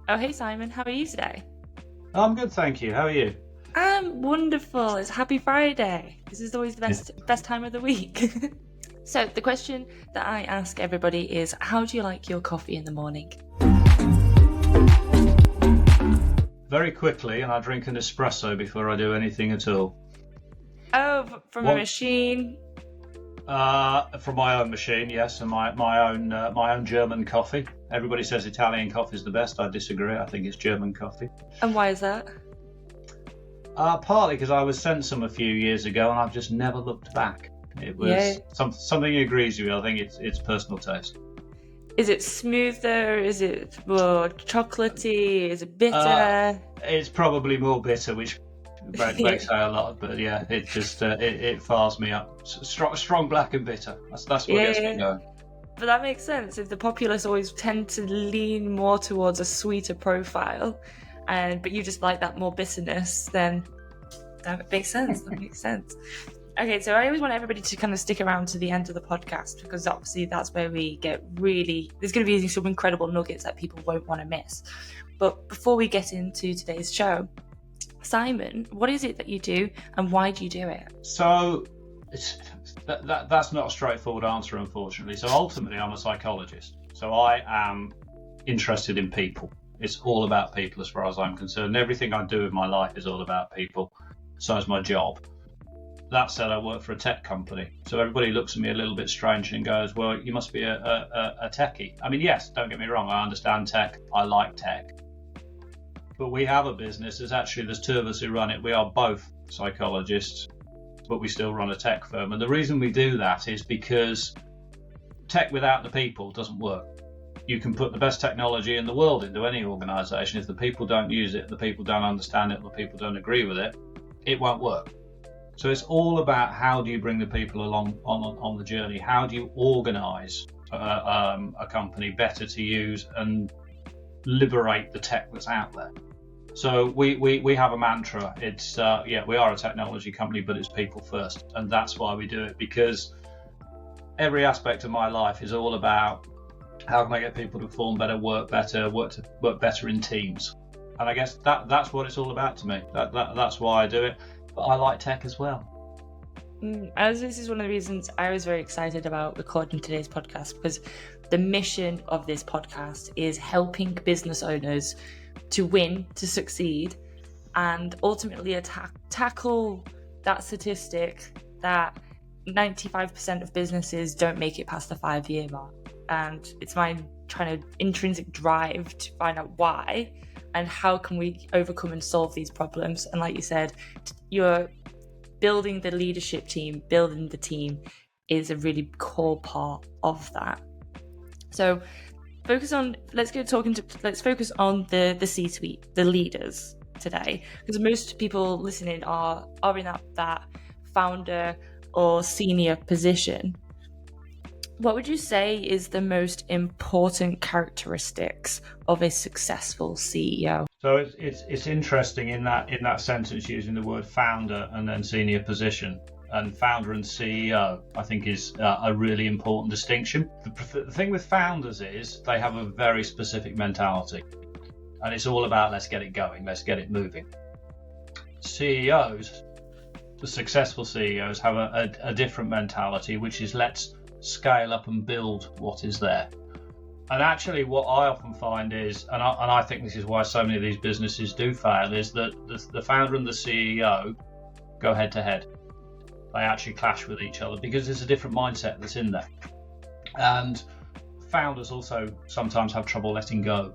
Oh, hey Simon, how are you today? I'm good, thank you. How are you? I'm wonderful. It's Happy Friday. This is always the best time of the week. So the question that I ask everybody is, how do you like your coffee in the morning? Very quickly, and I drink an espresso before I do anything at all. Oh, from a machine? From my own machine, yes, and my own German coffee. Everybody says Italian coffee is the best. I disagree. I think it's German coffee. And why is that? Partly because I was sent some a few years ago, and I've just never looked back. It was something agrees with you. I think it's personal taste. Is it smoother? Is it more chocolatey? Is it bitter? It's probably more bitter, which breaks out a lot. But yeah, it just it fires me up. Strong black and bitter. That's what gets me going. But that makes sense. If the populace always tend to lean more towards a sweeter profile, but you just like that more bitterness, then that makes sense. That makes sense. Okay, so I always want everybody to kind of stick around to the end of the podcast, because obviously that's where we get there's going to be some incredible nuggets that people won't want to miss. But before we get into today's show, Simon, what is it that you do and why do you do it? So that's not a straightforward answer, unfortunately. So ultimately, I'm a psychologist. So I am interested in people. It's all about people as far as I'm concerned. Everything I do in my life is all about people. So is my job. That said, I work for a tech company. So everybody looks at me a little bit strange and goes, well, you must be a techie. I mean, yes, don't get me wrong. I understand tech. I like tech. But we have a business. There's two of us who run it. We are both psychologists, but we still run a tech firm. And the reason we do that is because tech without the people doesn't work. You can put the best technology in the world into any organisation. If the people don't use it, the people don't understand it, the people don't agree with it, it won't work. So it's all about how do you bring the people along on the journey? How do you organise a company better to use and liberate the tech that's out there? So we have a mantra. It's we are a technology company, but it's people first, and that's why we do it, because every aspect of my life is all about how can I get people to perform better, work better in teams. And I guess that's what it's all about to me. That's why I do it. But I like tech as well. As this is one of the reasons I was very excited about recording today's podcast, because the mission of this podcast is helping business owners to win, to succeed, and ultimately tackle that statistic that 95% of businesses don't make it past the 5-year mark. And it's my kind of intrinsic drive to find out why and how can we overcome and solve these problems. And like you said, you're building the leadership team, building the team is a really core part of that. So let's focus on the C-suite, the leaders today, because most people listening are in that founder or senior position. What would you say is the most important characteristics of a successful CEO? So it's interesting in that sentence using the word founder and then senior position. And founder and CEO, I think, is a really important distinction. The thing with founders is they have a very specific mentality, and it's all about let's get it going, let's get it moving. CEOs, the successful CEOs, have a different mentality, which is let's scale up and build what is there. And actually what I often find is, and I think this is why so many of these businesses do fail, is that the founder and the CEO go head to head. They actually clash with each other because there's a different mindset that's in there. And founders also sometimes have trouble letting go.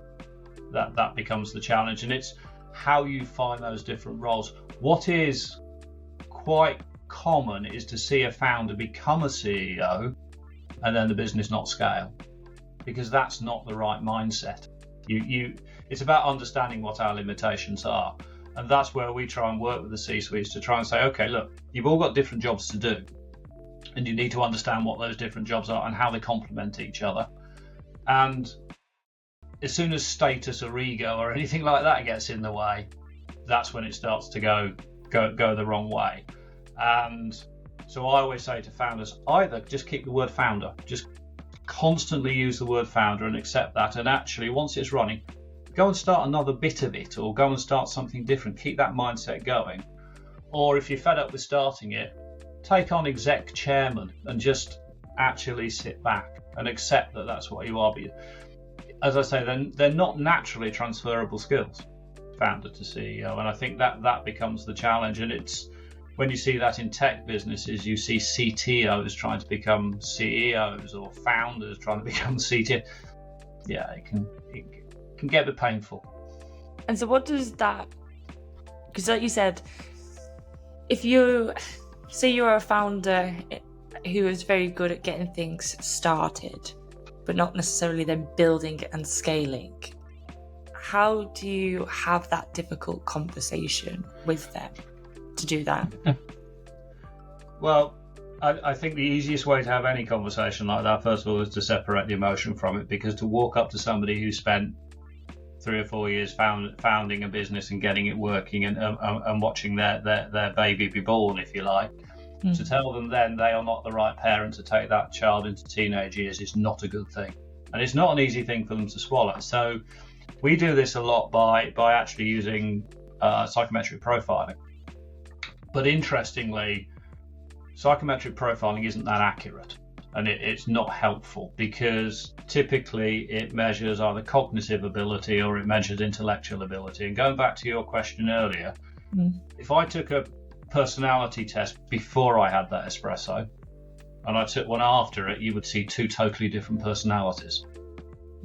That becomes the challenge, and it's how you find those different roles. What is quite common is to see a founder become a CEO and then the business not scale, because that's not the right mindset. It's about understanding what our limitations are, and that's where we try and work with the C-suites to try and say, okay, look, you've all got different jobs to do, and you need to understand what those different jobs are and how they complement each other. And as soon as status or ego or anything like that gets in the way, that's when it starts to go the wrong way. And so I always say to founders, either just keep the word founder, just constantly use the word founder and accept that, and actually once it's running, go and start another bit of it, or go and start something different. Keep that mindset going. Or if you're fed up with starting it, take on exec chairman and just actually sit back and accept that that's what you are. But as I say, they're not naturally transferable skills, founder to CEO, and I think that becomes the challenge. And it's when you see that in tech businesses, you see CTOs trying to become CEOs or founders trying to become CTO. Yeah, it can get a bit painful. And so what does that, because like you said, if you say you're a founder who is very good at getting things started, but not necessarily then building and scaling, how do you have that difficult conversation with them to do that? Well, I think the easiest way to have any conversation like that, first of all, is to separate the emotion from it, because to walk up to somebody who spent 3 or 4 years founding a business and getting it working and watching their baby be born, if you like, to tell them then they are not the right parent to take that child into teenage years is not a good thing. And it's not an easy thing for them to swallow. So we do this a lot by actually using psychometric profiling. But interestingly, psychometric profiling isn't that accurate, and it's not helpful, because typically it measures either cognitive ability or it measures intellectual ability. And going back to your question earlier, if I took a personality test before I had that espresso and I took one after it, you would see 2 totally different personalities.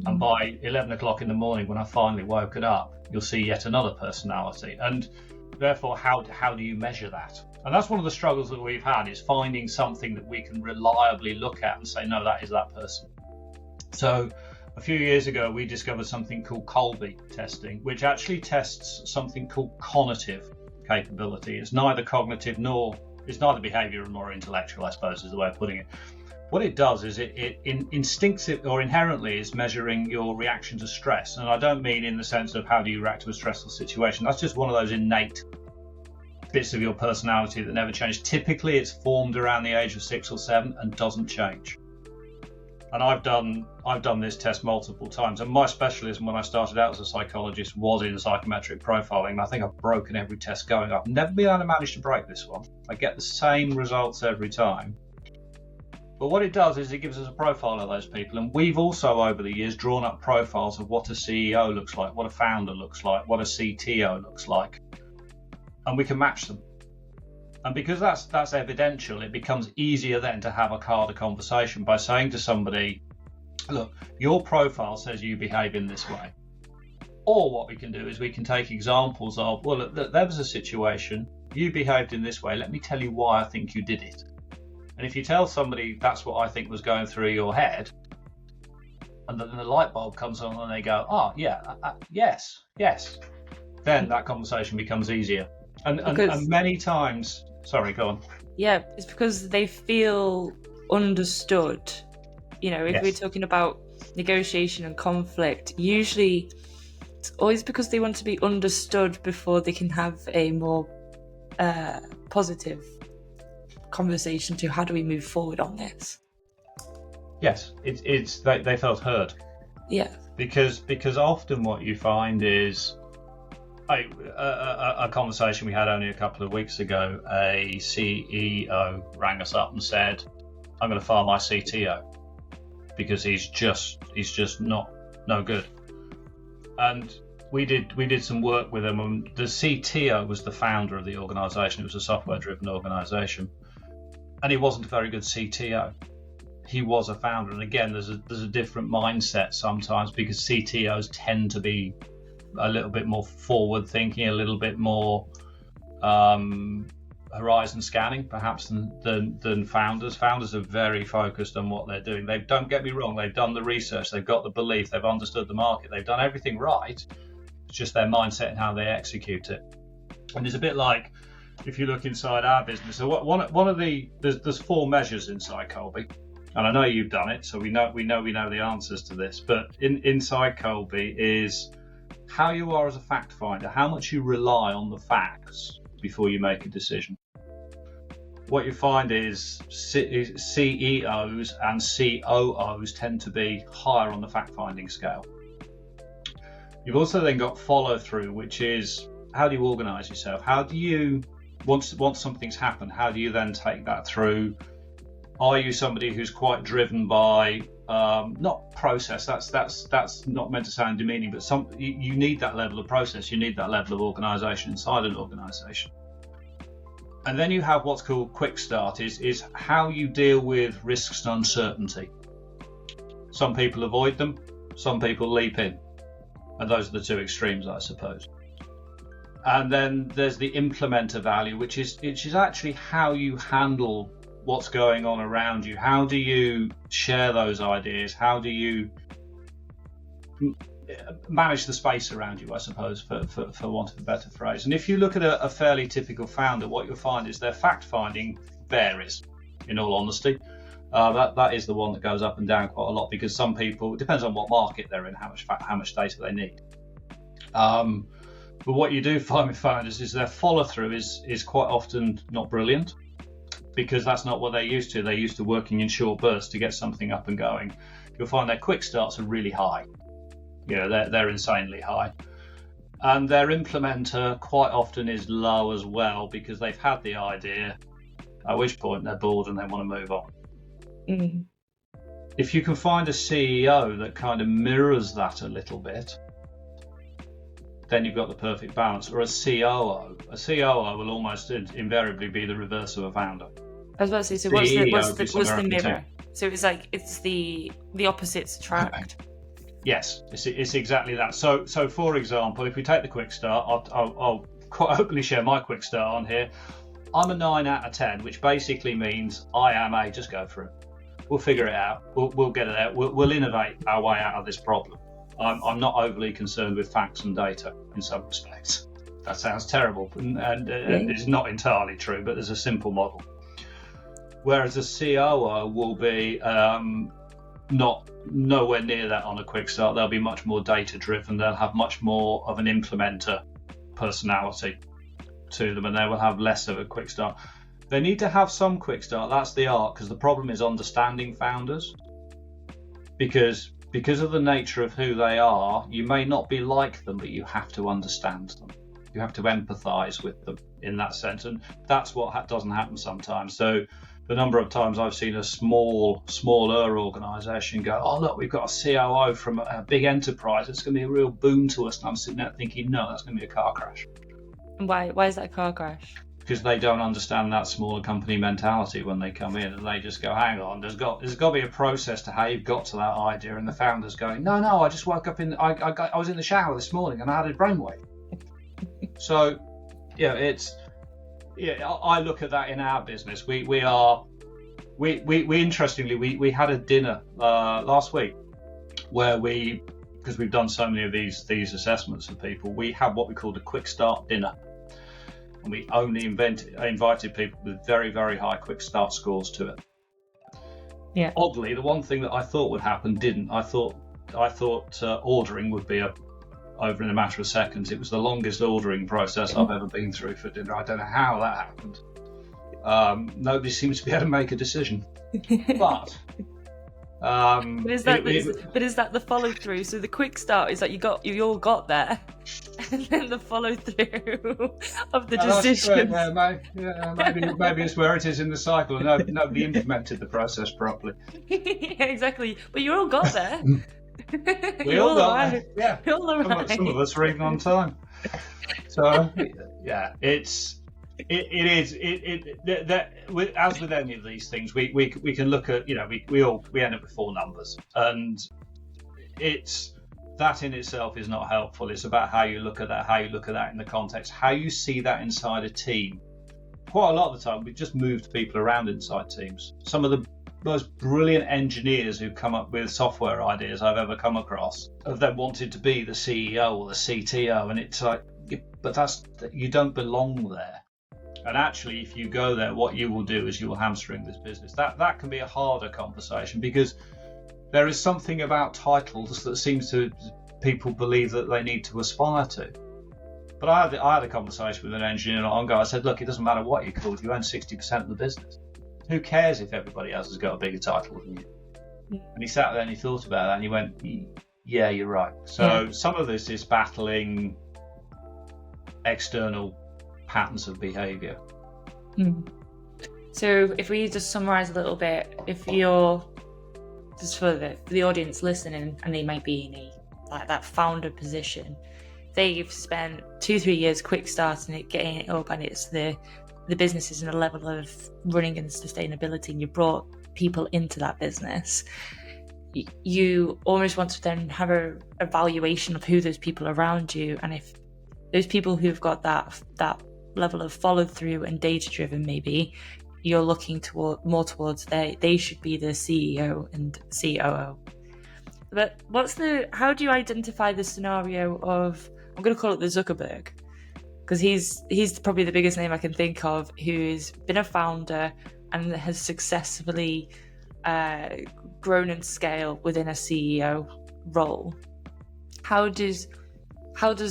And by 11 o'clock in the morning, when I finally woken up, you'll see yet another personality. And therefore, how do you measure that? And that's one of the struggles that we've had, is finding something that we can reliably look at and say, no, that is that person. So a few years ago, we discovered something called Kolbe testing, which actually tests something called cognitive capability. It's neither cognitive it's neither behavioural nor intellectual, I suppose, is the way of putting it. What it does is it instinctive or inherently is measuring your reaction to stress. And I don't mean in the sense of how do you react to a stressful situation. That's just one of those innate bits of your personality that never change. Typically, it's formed around the age of 6 or 7 and doesn't change. And I've done this test multiple times. And my specialism when I started out as a psychologist was in psychometric profiling. I think I've broken every test going. I've never been able to manage to break this one. I get the same results every time. But what it does is it gives us a profile of those people. And we've also, over the years, drawn up profiles of what a CEO looks like, what a founder looks like, what a CTO looks like. And we can match them. And because that's evidential, it becomes easier then to have a harder conversation by saying to somebody, look, your profile says you behave in this way. Or what we can do is we can take examples of, well, look, there was a situation, you behaved in this way, let me tell you why I think you did it. And if you tell somebody that's what I think was going through your head, and then the light bulb comes on and they go, oh, yeah, yes, then that conversation becomes easier. And many times, sorry, go on. Yeah, it's because they feel understood. You know, if we're talking about negotiation and conflict, usually it's always because they want to be understood before they can have a more positive conversation to how do we move forward on this. Yes, it's they felt heard. Yeah. Because often what you find is a conversation we had only a couple of weeks ago, a CEO rang us up and said, I'm going to fire my CTO because he's just no good. And we did some work with him, and the CTO was the founder of the organisation. It was a software-driven organisation, and he wasn't a very good CTO. He was a founder, and again, there's a different mindset sometimes, because CTOs tend to be a little bit more forward thinking, a little bit more horizon scanning perhaps than founders. Founders are very focused on what they're doing. Don't get me wrong, they've done the research, they've got the belief, they've understood the market, they've done everything right. It's just their mindset and how they execute it. And it's a bit like if you look inside our business. So one of there's 4 measures inside Kolbe, and I know you've done it, so we know the answers to this. But inside Kolbe is how you are as a fact finder, how much you rely on the facts before you make a decision. What you find is CEOs and COOs tend to be higher on the fact finding scale. You've also then got follow through, which is how do you organise yourself? How do you, once something's happened, how do you then take that through? Are you somebody who's quite driven by not process? That's not meant to sound demeaning, but you need that level of process. You need that level of organisation inside an organisation. And then you have what's called quick start, is how you deal with risks and uncertainty. Some people avoid them, some people leap in. And those are the two extremes, I suppose. And then there's the implementer value, which is actually how you handle what's going on around you. How do you share those ideas? How do you manage the space around you, I suppose, for want of a better phrase. And if you look at a fairly typical founder, what you'll find is their fact-finding varies, in all honesty. That is the one that goes up and down quite a lot, because some people, it depends on what market they're in, how much data they need. But what you do find with founders is their follow-through is quite often not brilliant, because that's not what they're used to. They're used to working in short bursts to get something up and going. You'll find their quick starts are really high. They're insanely high. And their implementer quite often is low as well, because they've had the idea, at which point they're bored and they want to move on. Mm. If you can find a CEO that kind of mirrors that a little bit, then you've got the perfect balance. Or a COO. A COO will almost invariably be the reverse of a founder. I was about to say, so what's the mirror? So it's like it's the opposites attract. Okay. Yes, it's exactly that. So for example, if we take the quick start, I'll quite openly share my quick start on here. I'm a 9 out of 10, which basically means I am a just go for it. We'll figure it out. We'll get it out. We'll innovate our way out of this problem. I'm not overly concerned with facts and data in some respects. That sounds terrible, and it's not entirely true, but there's a simple model. Whereas a COO will be not nowhere near that on a quick start. They'll be much more data driven. They'll have much more of an implementer personality to them, and they will have less of a quick start. They need to have some quick start. That's the art, because the problem is understanding founders. Because of the nature of who they are, you may not be like them, but you have to understand them. You have to empathize with them in that sense, and that's what doesn't happen sometimes. So the number of times I've seen a smaller organisation go, oh look, we've got a COO from a big enterprise, it's going to be a real boon to us, and I'm sitting there thinking, no, that's going to be a car crash. Why is that a car crash? Because they don't understand that smaller company mentality when they come in, and they just go, hang on, there's got to be a process to how you've got to that idea, and the founder's going, no, I just woke up I was in the shower this morning and I had a brainwave. So I look at that in our business. We interestingly we had a dinner last week where because we've done so many of these assessments of people, we had what we called a quick start dinner. And we only invited people with very, very high quick start scores to it. Yeah. Oddly, the one thing that I thought would happen didn't. I thought ordering would be over in a matter of seconds. It was the longest ordering process I've ever been through for dinner. I don't know how that happened. Nobody seems to be able to make a decision. But is that the follow through? So the quick start is that you all got there, and then the follow through of the decision. Maybe it's where it is in the cycle. Nobody implemented the process properly. Yeah, exactly. But you all got there. We all got there. Yeah. Some of us were even on time. So yeah, as with any of these things, we can look at, we end up with 4 numbers, and it's that in itself is not helpful. It's about how you look at that in the context, how you see that inside a team. Quite a lot of the time we've just moved people around inside teams. Some of the most brilliant engineers who've come up with software ideas I've ever come across have then wanted to be the CEO or the CTO, and it's like, but you don't belong there. And actually, if you go there, what you will do is you will hamstring this business. That can be a harder conversation, because there is something about titles that seems to people believe that they need to aspire to. But I had a conversation with an engineer not long ago. I said, look, it doesn't matter what you're called. You own 60% of the business. Who cares if everybody else has got a bigger title than you? And he sat there and he thought about that, and he went, Yeah, you're right. So some of this is battling external patterns of behaviour. So if we just summarise a little bit, if you're just for the audience listening, and they might be in that founder position, they've spent 2-3 years quick starting it, getting it up, and it's the business is in a level of running and sustainability, and you brought people into that business. You almost want to then have a evaluation of who those people around you, and if those people who've got that level of follow through and data driven, maybe you're looking more towards they should be the CEO and COO. But how do you identify the scenario of, I'm going to call it the Zuckerberg, because he's probably the biggest name I can think of, who's been a founder and has successfully grown in scale within a CEO role. How does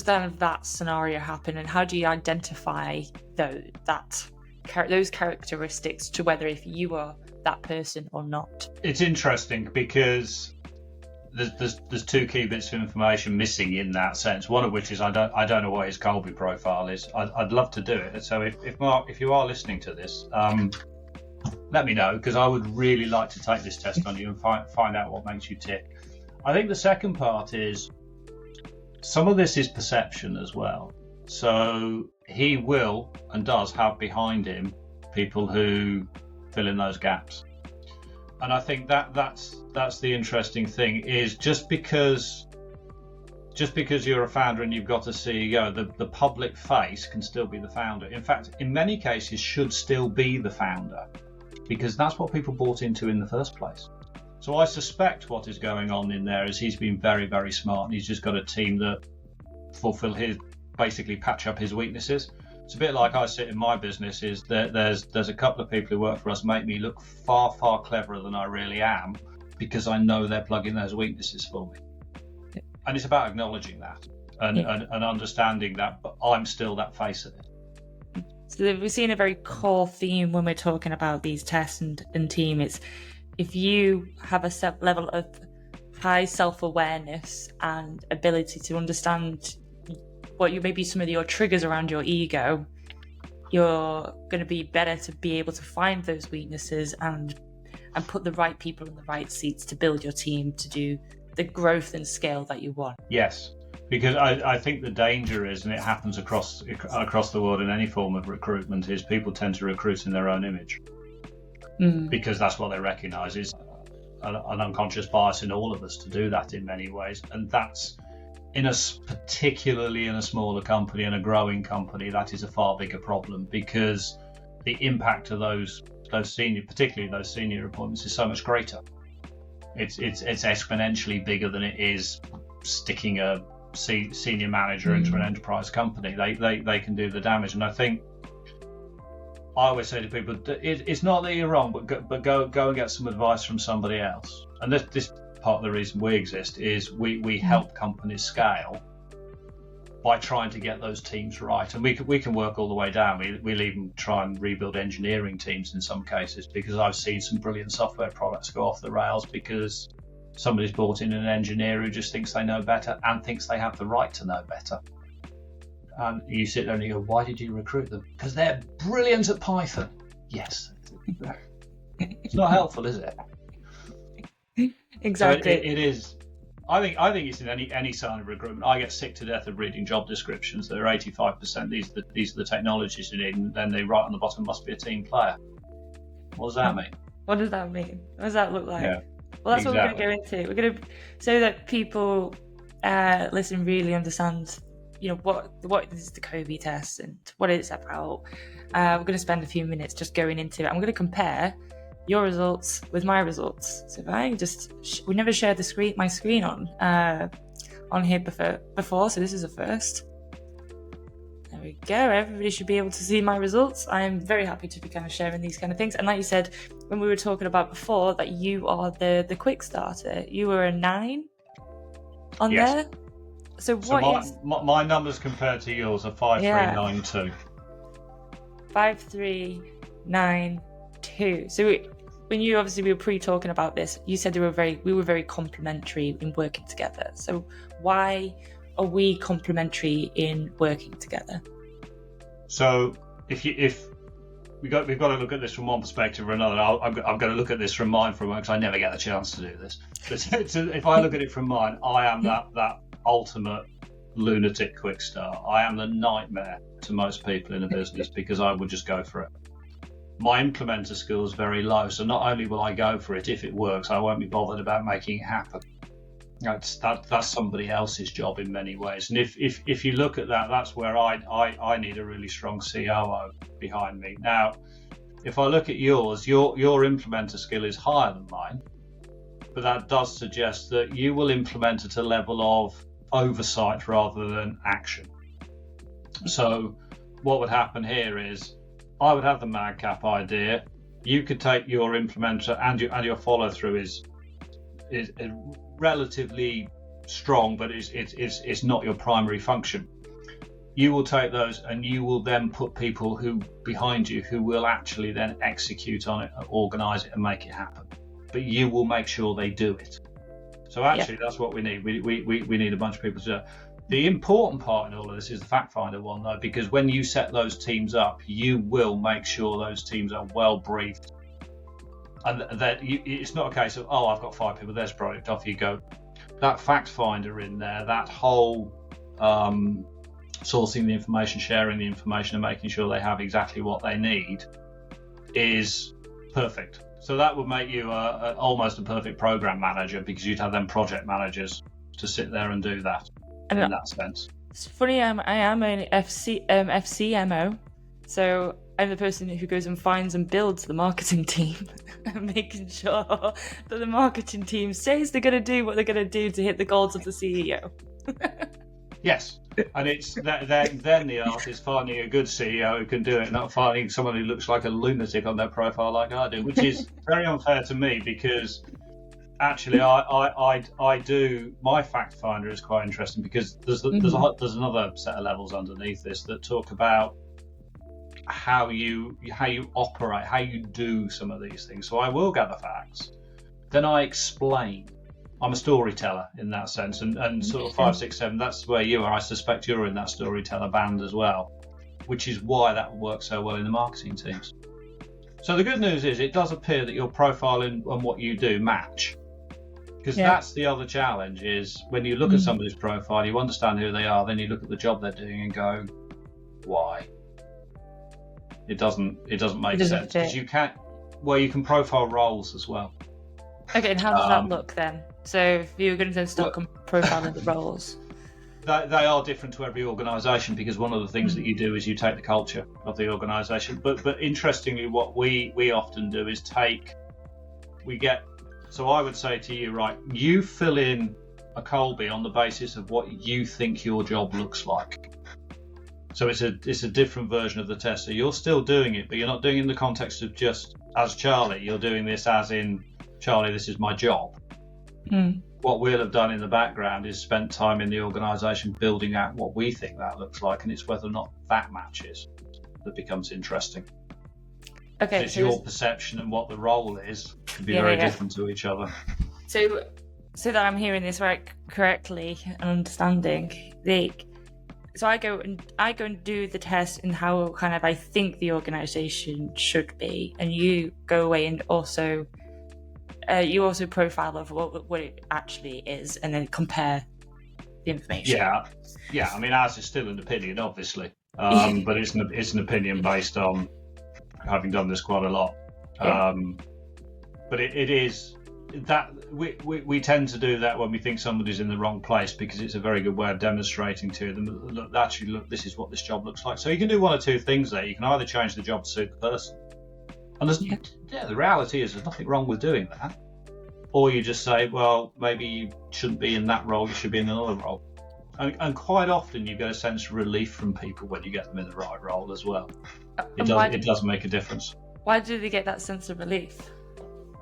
then that scenario happen, and how do you identify those characteristics to whether if you are that person or not? It's interesting because there's two key bits of information missing in that sense. One of which is I don't know what his Kolbe profile is. I'd love to do it. So if Mark, if you are listening to this, let me know, because I would really like to take this test on you and find out what makes you tick. I think the second part is some of this is perception as well. So he will and does have behind him people who fill in those gaps. And I think that's the interesting thing, is just because you're a founder and you've got a CEO, the public face can still be the founder. In fact, in many cases should still be the founder, because that's what people bought into in the first place. So I suspect what is going on in there is he's been very, very smart, and he's just got a team that basically patch up his weaknesses. It's a bit like I sit in my business, is that there's a couple of people who work for us make me look far, far cleverer than I really am, because I know they're plugging those weaknesses for me. And it's about acknowledging that and understanding that, but I'm still that face of it. So we've seen a very core theme when we're talking about these tests and team. It's if you have a set level of high self-awareness and ability to understand what maybe some of your triggers around your ego, you're going to be better to be able to find those weaknesses and put the right people in the right seats to build your team to do the growth and scale that you want. Yes, because I think the danger is, and it happens across the world in any form of recruitment, is people tend to recruit in their own image, because that's what they recognise is an unconscious bias in all of us to do that in many ways, and that's particularly in a smaller company and a growing company, that is a far bigger problem, because the impact of those senior, particularly those senior appointments, is so much greater. It's exponentially bigger than it is sticking a senior manager into an enterprise company. They can do the damage, and I think I always say to people, it's not that you're wrong, but go and get some advice from somebody else. And this part of the reason we exist is we help companies scale by trying to get those teams right, and we can work all the way down. We'll even try and rebuild engineering teams in some cases, because I've seen some brilliant software products go off the rails because somebody's brought in an engineer who just thinks they know better and thinks they have the right to know better. And you sit there and you go, why did you recruit them? Because they're brilliant at Python. Yes. It's not helpful, is it? Exactly. So it is. I think it's in any sign of recruitment. I get sick to death of reading job descriptions that are 85%. These are the technologies you need, and then they write on the bottom, must be a team player. What does that mean? What does that mean? What does that look like? Yeah, well, that's exactly. What we're going to go into. We're going to, so that people listen really understand, what is the Kolbe test and what it's about. We're going to spend a few minutes just going into it. I'm going to compare your results with my results. So if I we never shared my screen on here before, so this is a first. There we go. Everybody should be able to see my results. I am very happy to be kind of sharing these kind of things. And like you said, when we were talking about before, that you are the quick starter. You were a 9 on there. So my numbers compared to yours are 5392. 5392. So when you obviously we were pre-talking about this, you said we were very complementary in working together. So why are we complementary in working together? So if we've got to look at this from one perspective or another. I'm going to look at this from mine for a moment because I never get the chance to do this. But if I look at it from mine, I am that ultimate lunatic quick start. I am the nightmare to most people in a business because I would just go for it. My implementer skill is very low, so not only will I go for it if it works, I won't be bothered about making it happen. That's somebody else's job in many ways. And if you look at that, that's where I need a really strong COO behind me. Now, if I look at yours, your implementer skill is higher than mine, but that does suggest that you will implement at a level of oversight rather than action. So what would happen here is I would have the madcap idea. You could take your implementer and your follow through is relatively strong, but it's not your primary function. You will take those and you will then put people behind you who will actually then execute on it, organise it and make it happen. But you will make sure they do it. So actually that's what we need. We need a bunch of people to do it. The important part in all of this is the fact finder one though, because when you set those teams up, you will make sure those teams are well briefed. And that it's not a case of, oh, I've got 5 people, there's a project, off you go. That fact finder in there, that whole sourcing the information, sharing the information and making sure they have exactly what they need is perfect. So that would make you almost a perfect program manager because you'd have them project managers to sit there and do that in that sense. It's funny, I am an FCMO, so I'm the person who goes and finds and builds the marketing team and making sure that the marketing team says they're going to do what they're going to do to hit the goals of the CEO. Yes, and it's then the art is finding a good CEO who can do it, not finding someone who looks like a lunatic on their profile like I do, which is very unfair to me because actually I do, my fact finder is quite interesting because there's another set of levels underneath this that talk about how you operate, how you do some of these things. So I will gather facts, then I explain. I'm a storyteller in that sense, and sort of 5, 6, 7. That's where you are. I suspect you're in that storyteller band as well, which is why that works so well in the marketing teams. So the good news is, it does appear that your profile and what you do match, because that's the other challenge. Is when you look at somebody's profile, you understand who they are, then you look at the job they're doing and go, why? It doesn't make sense because you can profile roles as well. Okay, and how does that look then? So if you're going to start profiling the roles, they are different to every organisation because one of the things that you do is you take the culture of the organisation. But interestingly, what we often do is so I would say to you, right, you fill in a Kolbe on the basis of what you think your job looks like. So it's a different version of the test. So you're still doing it, but you're not doing it in the context of just as Charlie. You're doing this as in, Charlie, this is my job. What we'll have done in the background is spent time in the organisation building out what we think that looks like, and it's whether or not that matches that becomes interesting. Okay, so your perception and what the role is can be very different to each other. So that I'm hearing this right correctly and understanding, so I go and do the test and how kind of I think the organisation should be, and you go away and also profile of what it actually is, and then compare the information. Yeah. I mean, ours is still an opinion, obviously, but it's an opinion based on having done this quite a lot. But it is that we tend to do that when we think somebody's in the wrong place because it's a very good way of demonstrating to them, look, this is what this job looks like. So you can do one or two things there. You can either change the job to suit the person, and the reality is there's nothing wrong with doing that, or you just say, well, maybe you shouldn't be in that role, you should be in another role. And quite often you get a sense of relief from people when you get them in the right role as well. It does make a difference. Why do they get that sense of relief?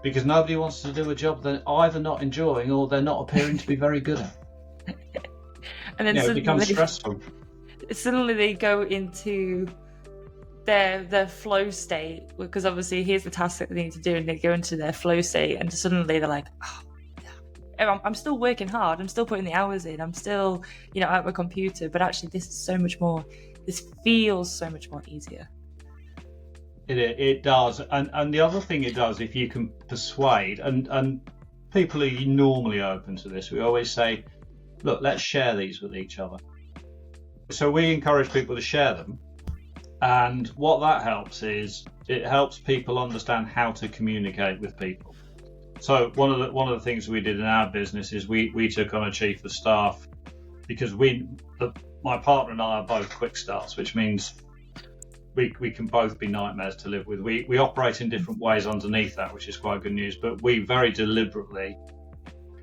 Because nobody wants to do a job they're either not enjoying or they're not appearing to be very good at. And then it becomes stressful. Suddenly they go into their flow state, because obviously here's the task that they need to do, and they go into their flow state, and suddenly they're like, oh, I'm still working hard, I'm still putting the hours in, I'm still, at my computer, but actually this feels so much more easier. It does, and the other thing it does, if you can persuade, and people are normally open to this, we always say, look, let's share these with each other. So we encourage people to share them, and what that helps is it helps people understand how to communicate with people. So one of the things we did in our business is we took on a chief of staff, because my partner and I are both quick starts, which means we can both be nightmares to live with. We operate in different ways underneath that, which is quite good news, but we very deliberately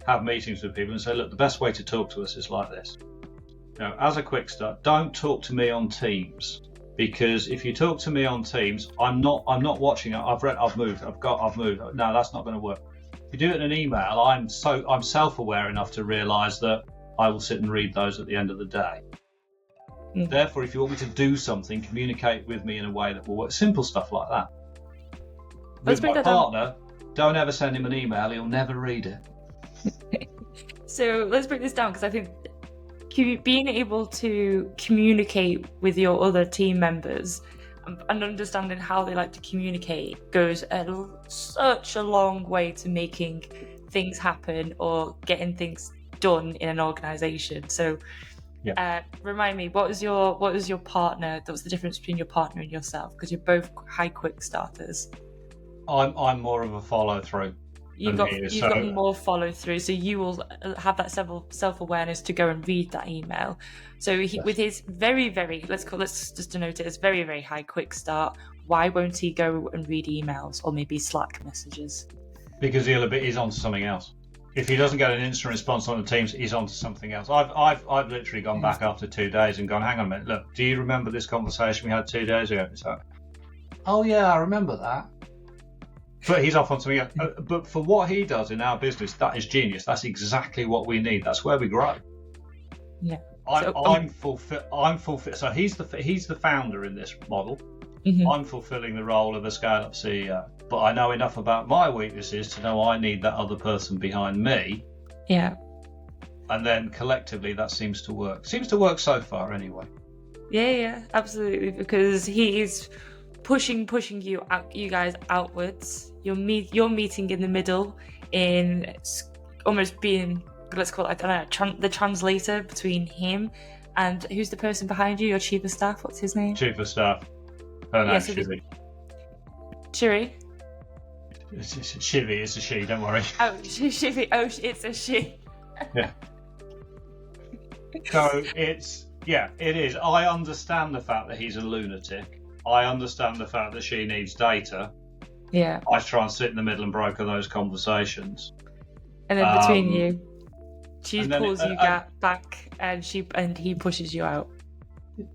have meetings with people and say, look, the best way to talk to us is like this. As a quick start, don't talk to me on Teams, because if you talk to me on Teams, I'm not watching it. I've moved. No, that's not going to work. If you do it in an email, I'm self-aware enough to realise that I will sit and read those at the end of the day. Therefore, if you want me to do something, communicate with me in a way that will work. Simple stuff like that. With my partner, don't ever send him an email. He'll never read it. So let's break this down, because I think being able to communicate with your other team members and understanding how they like to communicate goes such a long way to making things happen or getting things done in an organisation. So remind me, what was your partner? What's the difference between your partner and yourself? Because you're both high quick starters. I'm more of a follow through. You've got more follow through, so you will have that self-awareness to go and read that email. So with his very, very, let's just denote it as very, very high quick start, why won't he go and read emails or maybe Slack messages? Because he's on to something else. If he doesn't get an instant response on the Teams, he's on to something else. I've literally gone back after 2 days and gone, hang on a minute, look, do you remember this conversation we had 2 days ago? It's like, oh yeah, I remember that. But he's off on something else. But for what he does in our business, that is genius. That's exactly what we need. That's where we grow. Yeah. I'm fulfilled. So he's the founder in this model. Mm-hmm. I'm fulfilling the role of a scale-up CEO. But I know enough about my weaknesses to know I need that other person behind me. Yeah. And then collectively, that seems to work. Seems to work so far, anyway. Yeah, absolutely. Because he is pushing you guys outwards. You're meeting in the middle, in almost being, let's call it, I don't know, the translator between him and who's the person behind you, your chief of staff. What's his name? Chief of staff. Her name's Shivy. Shiri? Shivy, it's a she, don't worry. Oh, Shivy, it's a she. Yeah. So it is. I understand the fact that he's a lunatic. I understand the fact that she needs data. Yeah. I try and sit in the middle and broker those conversations. And then between you, she pulls you back, and he pushes you out.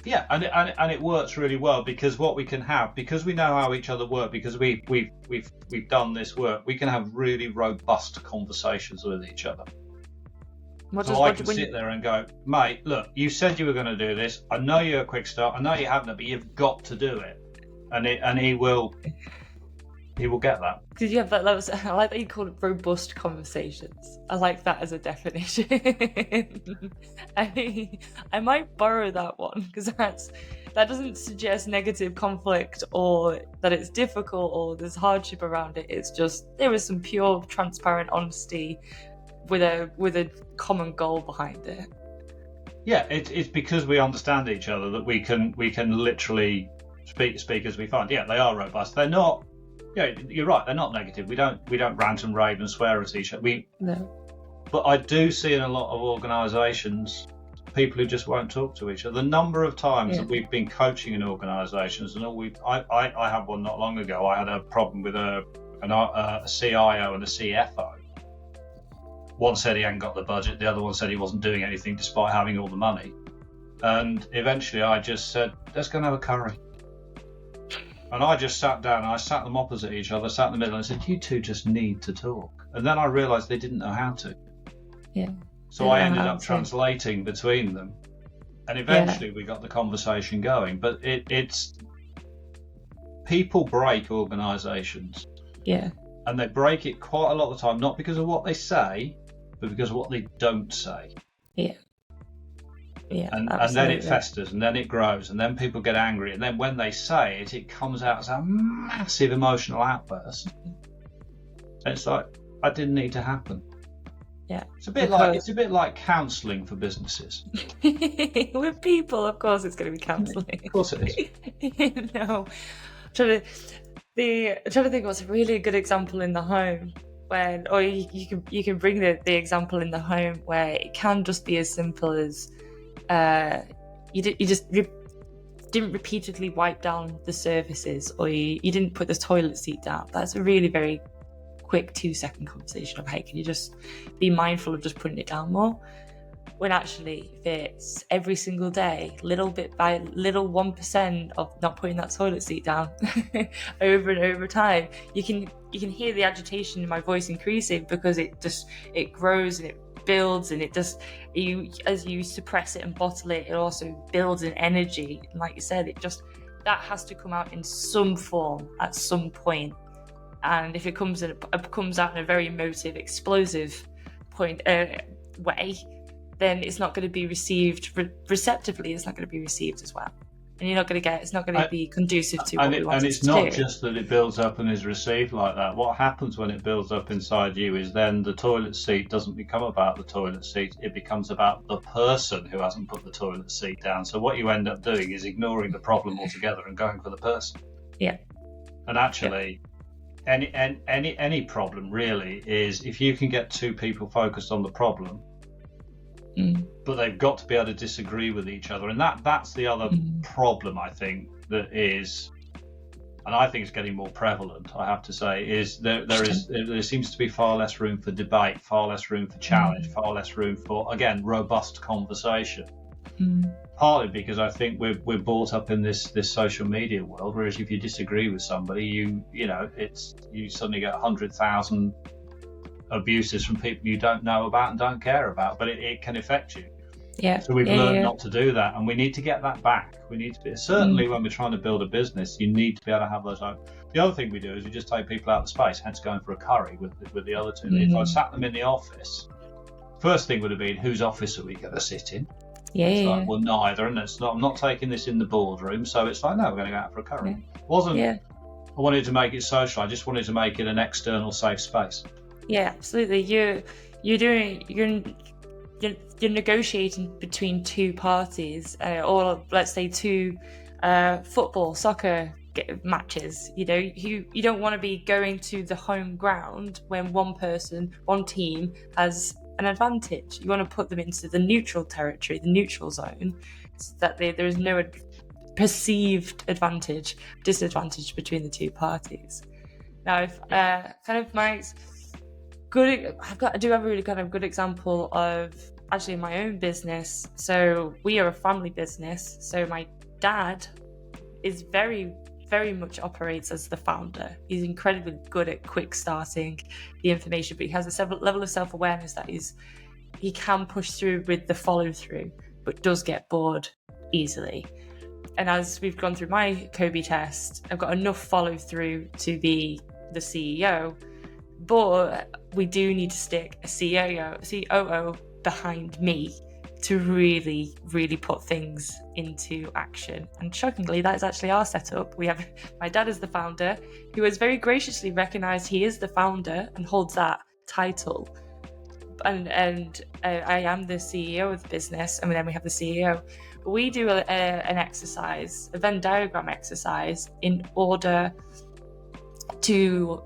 Yeah, and it works really well, because what we can have, because we know how each other work, because we've done this work, we can have really robust conversations with each other. I can sit there and go, mate, look, you said you were going to do this. I know you're a quick start. I know you haven't, but you've got to do it. And he will get that. Did you have that? I like that you called it robust conversations. I like that as a definition. I might borrow that one, because that doesn't suggest negative conflict or that it's difficult or there's hardship around it. It's just there is some pure, transparent honesty with a common goal behind it. Yeah, it's because we understand each other that we can literally speak as we find. Yeah, they are robust. They're not. Yeah, you're right. They're not negative. We don't rant and rave and swear at each other. No. But I do see in a lot of organisations people who just won't talk to each other. The number of times that we've been coaching in organisations, and I had one not long ago. I had a problem with a CIO and a CFO. One said he hadn't got the budget, the other one said he wasn't doing anything despite having all the money. And eventually I just said, let's go and have a curry. And I just sat down and I sat them opposite each other, sat in the middle, and I said, you two just need to talk. And then I realised they didn't know how to. Yeah. So I ended up translating between them. And eventually we got the conversation going. But people break organisations. Yeah. And they break it quite a lot of the time, not because of what they say, but because of what they don't say. Yeah. Yeah. And then it festers, and then it grows, and then people get angry, and then when they say it, it comes out as a massive emotional outburst. And it's like, that didn't need to happen. Yeah. It's a bit like counselling for businesses. With people, of course, it's going to be counselling. Of course it is. No. I'm trying to think what's a really good example in the home or you can bring the example in the home where it can just be as simple as you didn't repeatedly wipe down the surfaces, or you didn't put the toilet seat down. That's a really very quick 2-second conversation of, hey, can you just be mindful of just putting it down more? When actually, if it's every single day, little bit by little, 1% of not putting that toilet seat down over and over time, you can hear the agitation in my voice increasing, because it grows and it builds, and as you suppress it and bottle it, it also builds in energy. And like you said, that has to come out in some form at some point. And if it comes out in a very emotive, explosive way, then it's not going to be received receptively. It's not going to be received as well, and it's not going to be conducive to what we want it to do. And it's not just that it builds up and is received like that. What happens when it builds up inside you is then the toilet seat doesn't become about the toilet seat. It becomes about the person who hasn't put the toilet seat down. So what you end up doing is ignoring the problem altogether and going for the person. Yeah. And actually, any problem really is, if you can get two people focused on the problem, but they've got to be able to disagree with each other, and that's the other problem, I think, that is, and I think it's getting more prevalent, I have to say, is there seems to be far less room for debate, far less room for challenge, far less room for, again, robust conversation. Partly because I think we're brought up in this social media world, whereas if you disagree with somebody, you suddenly get 100,000 abuses from people you don't know about and don't care about, but it can affect you. Yeah. So we've learned not to do that, and we need to get that back. We need to be, certainly when we're trying to build a business, you need to be able to have those. The other thing we do is we just take people out of the space, hence going for a curry with the other two. If I sat them in the office, first thing would have been, whose office are we going to sit in? Like, well, neither, and I'm not taking this in the boardroom, so it's like, no, we're going to go out for a curry. I wanted to make it social. I just wanted to make it an external safe space. Yeah, absolutely. You're negotiating between two parties, or let's say two football, soccer matches. You don't want to be going to the home ground when one team has an advantage. You want to put them into the neutral territory, the neutral zone, so that there is no perceived disadvantage between the two parties. Now, if I do have a really kind of good example of actually my own business. So we are a family business. So my dad is very, very much operates as the founder. He's incredibly good at quick starting the information, but he has a level of self-awareness that he can push through with the follow through, but does get bored easily. And as we've gone through my Kolbe test, I've got enough follow through to be the CEO, but we do need to stick a COO behind me to really, really put things into action. And shockingly, that is actually our setup. We have my dad as the founder, who has very graciously recognised he is the founder and holds that title. And I am the CEO of the business, and then we have the CEO. We do an exercise, a Venn diagram exercise, in order to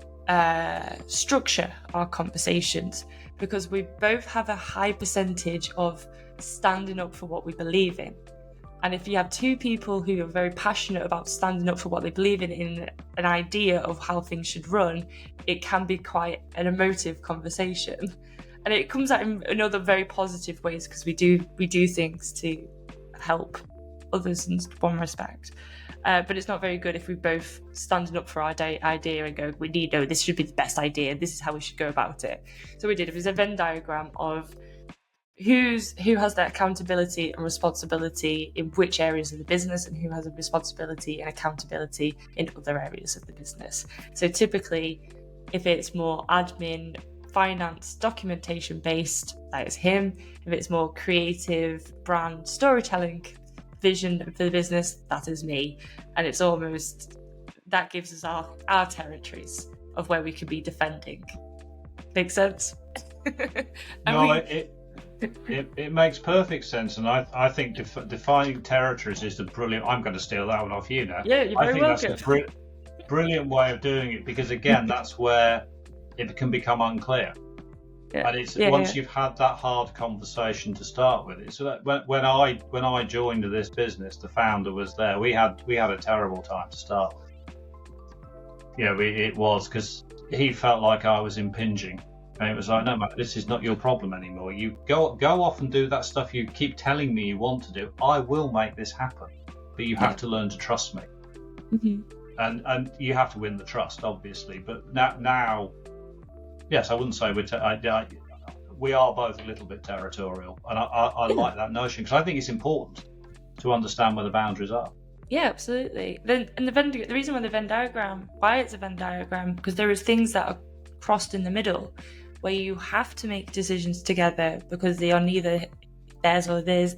structure our conversations, because we both have a high percentage of standing up for what we believe in. And if you have two people who are very passionate about standing up for what they believe in an idea of how things should run, it can be quite an emotive conversation. And it comes out in other very positive ways, because we do things to help others in one respect. But it's not very good if we both standing up for our idea and go, this should be the best idea, this is how we should go about it. So we did. It was a Venn diagram of who has that accountability and responsibility in which areas of the business, and who has a responsibility and accountability in other areas of the business. So typically, if it's more admin, finance, documentation based, that is him. If it's more creative, brand, storytelling, vision for the business, that is me. And it's almost, that gives us our territories of where we could be defending. Make sense? No, it makes perfect sense, and I think defining territories is the brilliant. I'm going to steal that one off you now. Yeah, you're very welcome. That's a brilliant way of doing it, because again, that's where it can become unclear. Yeah. And it's once you've had that hard conversation to start with. So that when I joined this business, the founder was there. We had a terrible time to start with. It was because he felt like I was impinging. And it was like, no, mate, this is not your problem anymore. You go off and do that stuff you keep telling me you want to do. I will make this happen, but you have to learn to trust me. Mm-hmm. And you have to win the trust, obviously. But now, yes, I wouldn't say we are both a little bit territorial, and I like that notion, because I think it's important to understand where the boundaries are. Yeah, absolutely. The reason why it's a Venn diagram, because there is things that are crossed in the middle, where you have to make decisions together because they are neither theirs or this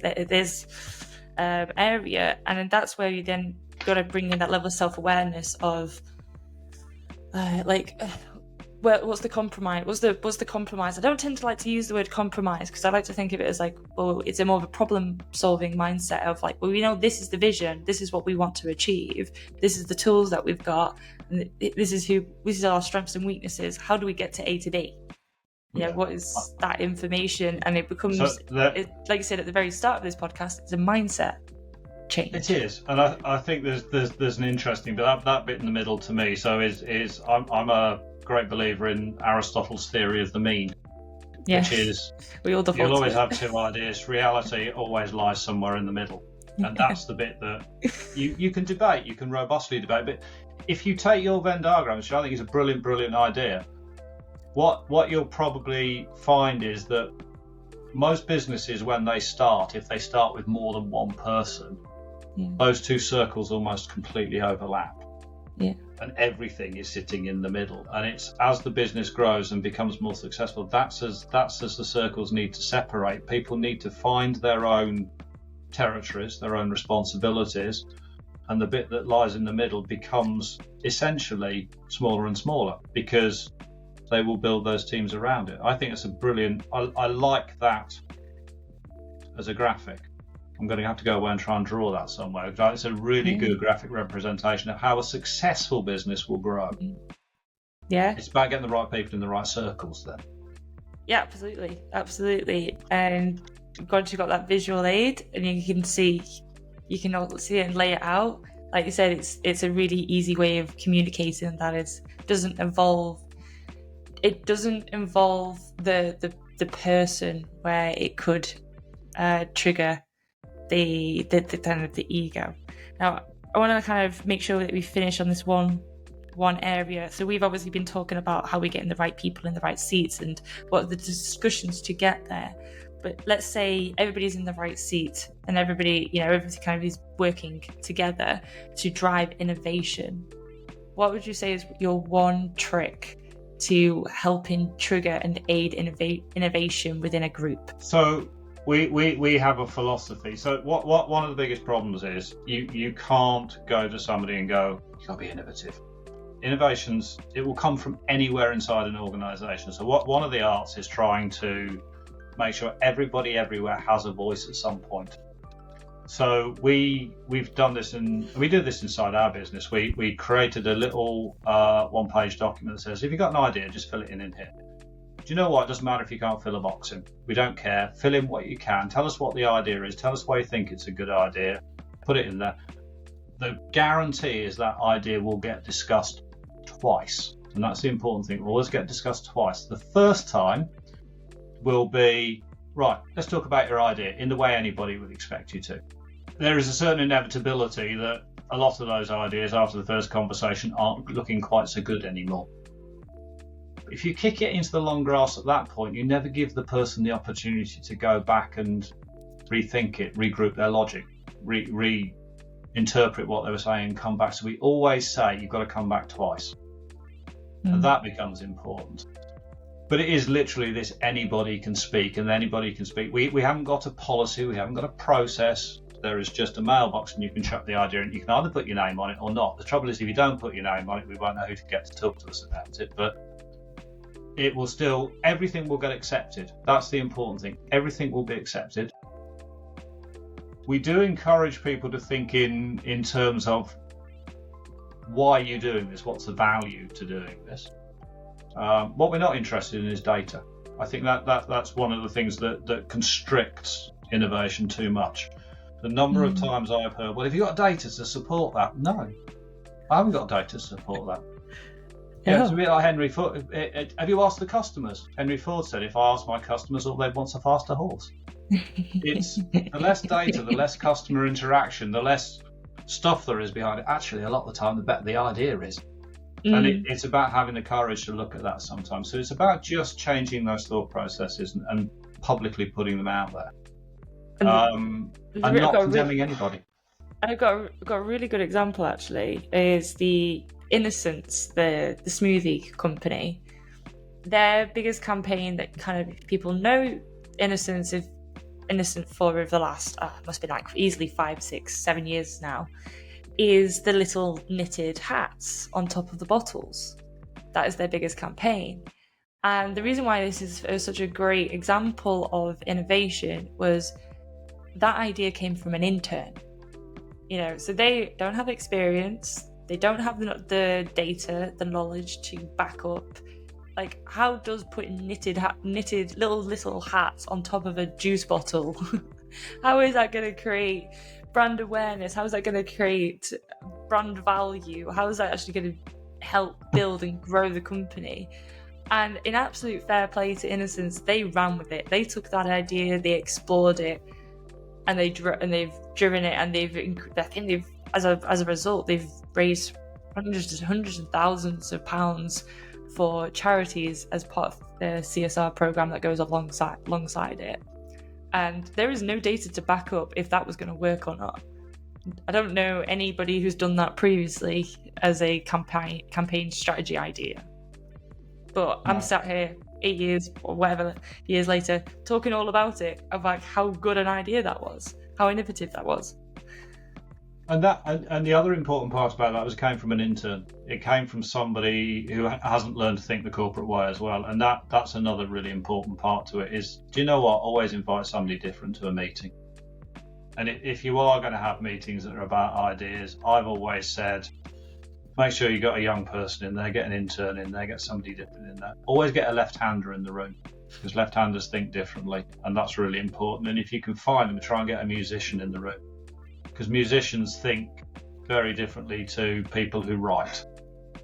area, and then that's where you then got to bring in that level of self-awareness of what's the compromise? What's the compromise? I don't tend to like to use the word compromise, because I like to think of it as like, well, it's a more of a problem-solving mindset of like, well, we know this is the vision, this is what we want to achieve, this is the tools that we've got, and this is our strengths and weaknesses. How do we get to A to B? What is that information? And it becomes, like you said at the very start of this podcast, it's a mindset change. It is, and I think there's an interesting, but that bit in the middle to me. So I'm a great believer in Aristotle's theory of the mean, which is you'll always have two ideas. Reality always lies somewhere in the middle, and that's the bit that you can debate. You can robustly debate, but if you take your Venn diagram, which I think is a brilliant idea, what you'll probably find is that most businesses, when they start, if they start with more than one person, those two circles almost completely overlap. Yeah. And everything is sitting in the middle. And it's as the business grows and becomes more successful, that's as the circles need to separate. People need to find their own territories, their own responsibilities, and the bit that lies in the middle becomes essentially smaller and smaller, because they will build those teams around it. I think it's a brilliant, I like that as a graphic. I'm going to have to go away and try and draw that somewhere. It's a really good graphic representation of how a successful business will grow. Yeah. It's about getting the right people in the right circles then. Yeah, absolutely. And once you've got that visual aid and you can see it and lay it out, like you said, it's a really easy way of communicating that doesn't involve the person, where it could trigger the kind of the ego. Now, I want to kind of make sure that we finish on this one area. So we've obviously been talking about how we're getting the right people in the right seats and what are the discussions to get there. But let's say everybody's in the right seat and everybody kind of is working together to drive innovation. What would you say is your one trick to helping trigger and aid innovation within a group? So we have a philosophy. So what one of the biggest problems is you can't go to somebody and go, you've got to be innovative. Innovations, it will come from anywhere inside an organisation. So one of the arts is trying to make sure everybody everywhere has a voice at some point. So we've done this, and we do this inside our business. We created a little one-page document that says, if you've got an idea, just fill it in here. Do you know what? It doesn't matter if you can't fill a box in. We don't care. Fill in what you can. Tell us what the idea is. Tell us why you think it's a good idea. Put it in there. The guarantee is that idea will get discussed twice. And that's the important thing. It will always get discussed twice. The first time will be, right, let's talk about your idea in the way anybody would expect you to. There is a certain inevitability that a lot of those ideas after the first conversation aren't looking quite so good anymore. If you kick it into the long grass at that point, you never give the person the opportunity to go back and rethink it, regroup their logic, reinterpret what they were saying and come back. So we always say you've got to come back twice. And that becomes important. But it is literally this: anybody can speak, and anybody can speak. We haven't got a policy, we haven't got a process. There is just a mailbox, and you can chuck the idea in. You can either put your name on it or not. The trouble is, if you don't put your name on it, we won't know who to get to talk to us about it. But it will still, everything will get accepted. That's the important thing. Everything will be accepted. We do encourage people to think in terms of, why are you doing this? What's the value to doing this? What we're not interested in is data. I think that's one of the things that constricts innovation too much. The number of times I've heard, well, have you got data to support that? No, I haven't got data to support that. Yeah, it's a bit like Henry Ford. Have you asked the customers? Henry Ford said, if I asked my customers, all they'd want a faster horse. It's the less data, the less customer interaction, the less stuff there is behind it. Actually, a lot of the time, the better the idea is. And it's about having the courage to look at that sometimes. So it's about just changing those thought processes and publicly putting them out there. And not condemning anybody. I've got a really good example, actually, is the Innocence, the smoothie company. Their biggest campaign that kind of people know Innocence for over the last, must be like easily 5, 6, 7 years now, is the little knitted hats on top of the bottles. That is their biggest campaign. And the reason why this is such a great example of innovation was that idea came from an intern. So they don't have experience, they don't have the data, the knowledge to back up. Like, how does putting knitted little hats on top of a juice bottle, how is that going to create brand awareness? How is that going to create brand value? How is that actually going to help build and grow the company? And in absolute fair play to Innocence, they ran with it. They took that idea, they explored it, and they've driven it, and I think they've as a result, they've raised hundreds of thousands of pounds for charities as part of the CSR program that goes alongside it. And there is no data to back up if that was going to work or not. I don't know anybody who's done that previously as a campaign strategy idea. But I'm sat here 8 years or whatever years later talking all about it, of like how good an idea that was, how innovative that was. And the other important part about that was it came from an intern. It came from somebody who hasn't learned to think the corporate way as well. And that's another really important part to it is, do you know what? Always invite somebody different to a meeting. And if you are going to have meetings that are about ideas, I've always said, make sure you got a young person in there, get an intern in there, get somebody different in there. Always get a left-hander in the room, because left-handers think differently, and that's really important. And if you can find them, try and get a musician in the room, because musicians think very differently to people who write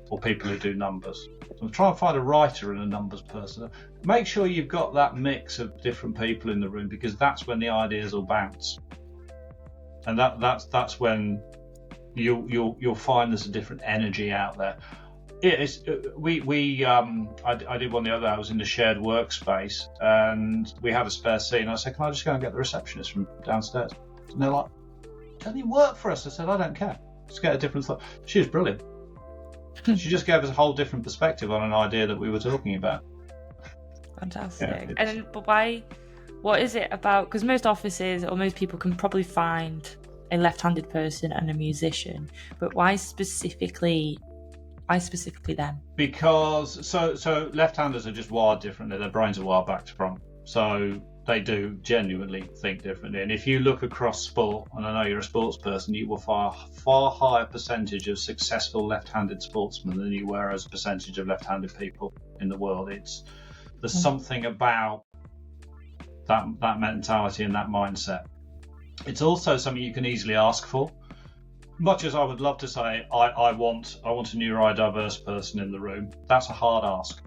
or people who do numbers. So try and find a writer and a numbers person. Make sure you've got that mix of different people in the room, because that's when the ideas will bounce, and that's when you'll find there's a different energy out there. I did one the other day. I was in the shared workspace and we had a spare seat. I said, can I just go and get the receptionist from downstairs? And they're like, doesn't he work for us? I said, I don't care. Just get a different thought. She was brilliant. She just gave us a whole different perspective on an idea that we were talking about. Fantastic. But why? What is it about? Because most offices or most people can probably find a left-handed person and a musician, but why specifically them? Because so left-handers are just wired differently. Their brains are wired back to front, so they do genuinely think differently. And if you look across sport, and I know you're a sports person, you will find a far higher percentage of successful left-handed sportsmen than you were as a percentage of left-handed people in the world. There's something about that mentality and that mindset. It's also something you can easily ask for. Much as I would love to say, I want a neurodiverse person in the room, that's a hard ask.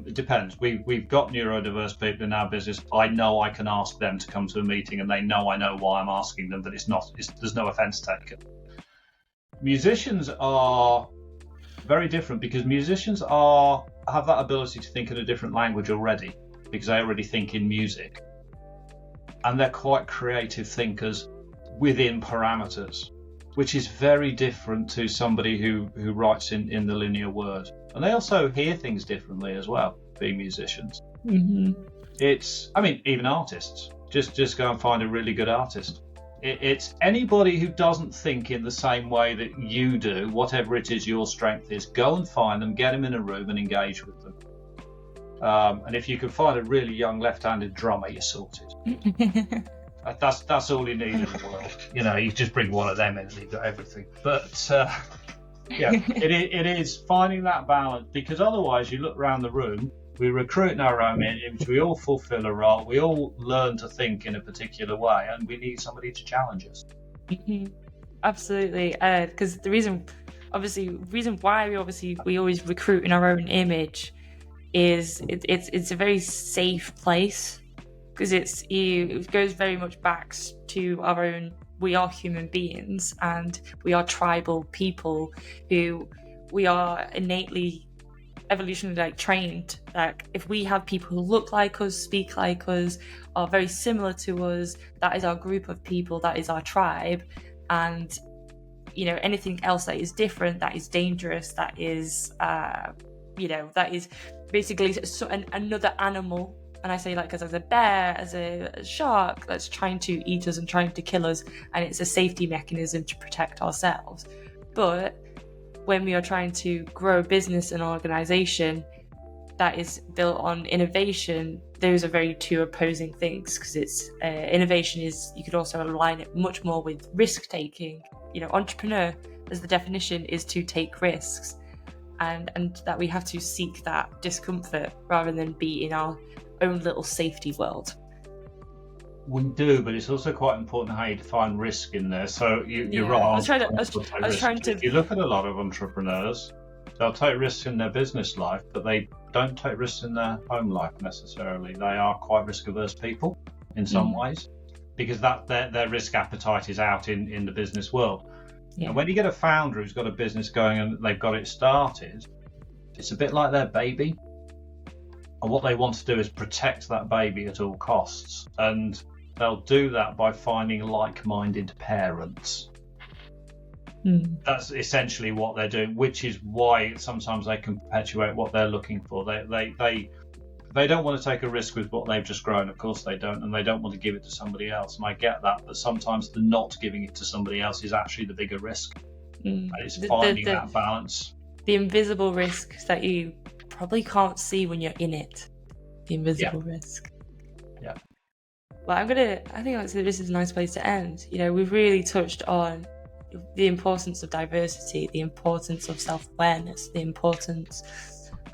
It depends. We've got neurodiverse people in our business. I know I can ask them to come to a meeting, and they know I know why I'm asking them, but there's no offence taken. Musicians are very different, because musicians have that ability to think in a different language already, because they already think in music, and they're quite creative thinkers within parameters, which is very different to somebody who writes in the linear word. And they also hear things differently as well, being musicians. Mm-hmm. Even artists, just go and find a really good artist. It's anybody who doesn't think in the same way that you do, whatever it is your strength is, go and find them, get them in a room and engage with them. And if you can find a really young left-handed drummer, you're sorted. That's all you need in the world. You just bring one of them in and you've got everything. But it is finding that balance, because otherwise you look around the room, we recruit in our own image, we all fulfill a role, we all learn to think in a particular way, and we need somebody to challenge us. Mm-hmm. Absolutely, because the reason why we always recruit in our own image is it's a very safe place, because it goes very much back to our own. We are human beings, and we are tribal people who we are innately, evolutionarily trained. Like, if we have people who look like us, speak like us, are very similar to us, that is our group of people, that is our tribe. And anything else that is different, that is dangerous, that is that is basically another animal. And I say, like, as a bear, as a shark that's trying to eat us and trying to kill us, and it's a safety mechanism to protect ourselves. But when we are trying to grow a business and organization that is built on innovation, those are very two opposing things, because it's innovation is, you could also align it much more with risk taking. Entrepreneur, as the definition, is to take risks, and that we have to seek that discomfort rather than be in our own little safety world. We do, but it's also quite important how you define risk in there. So you're right. I was trying to. If you look at a lot of entrepreneurs, they'll take risks in their business life, but they don't take risks in their home life necessarily. They are quite risk-averse people in some ways, because their risk appetite is out in the business world. Yeah. And when you get a founder who's got a business going and they've got it started, it's a bit like their baby. And what they want to do is protect that baby at all costs. And they'll do that by finding like-minded parents. That's essentially what they're doing, which is why sometimes they can perpetuate what they're looking for. They don't want to take a risk with what they've just grown. Of course they don't, and they don't want to give it to somebody else. And I get that, but sometimes the not giving it to somebody else is actually the bigger risk. And it's finding that balance. The invisible risks that you probably can't see when you're in it. The invisible risk. Yeah. Well, I think this is a nice place to end. We've really touched on the importance of diversity, the importance of self-awareness, the importance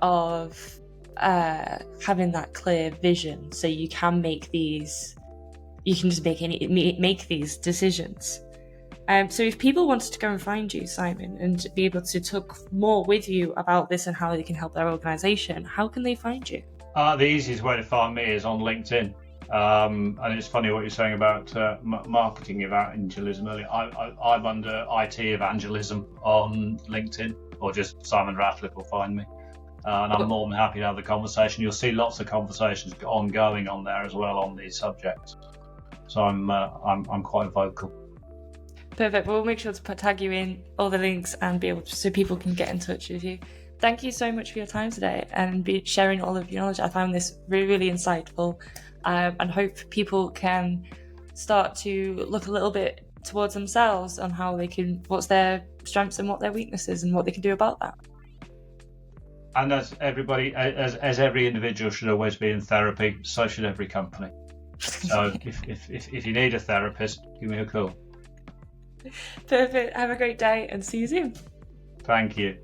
of having that clear vision, so you can make these decisions. So if people wanted to go and find you, Simon, and be able to talk more with you about this and how they can help their organisation, how can they find you? The easiest way to find me is on LinkedIn. And it's funny what you're saying about marketing evangelism earlier. I'm under IT evangelism on LinkedIn, or just Simon Ratcliffe will find me. And I'm more than happy to have the conversation. You'll see lots of conversations ongoing on there as well on these subjects. So I'm quite vocal. Perfect. We'll make sure to tag you in all the links and be able to, so people can get in touch with you. Thank you so much for your time today and sharing all of your knowledge. I found this really, really insightful, and hope people can start to look a little bit towards themselves on how they can, what's their strengths and what their weaknesses and what they can do about that. And as everybody, as every individual should always be in therapy, so should every company. So if you need a therapist, give me a call. Perfect. Have a great day and see you soon. Thank you.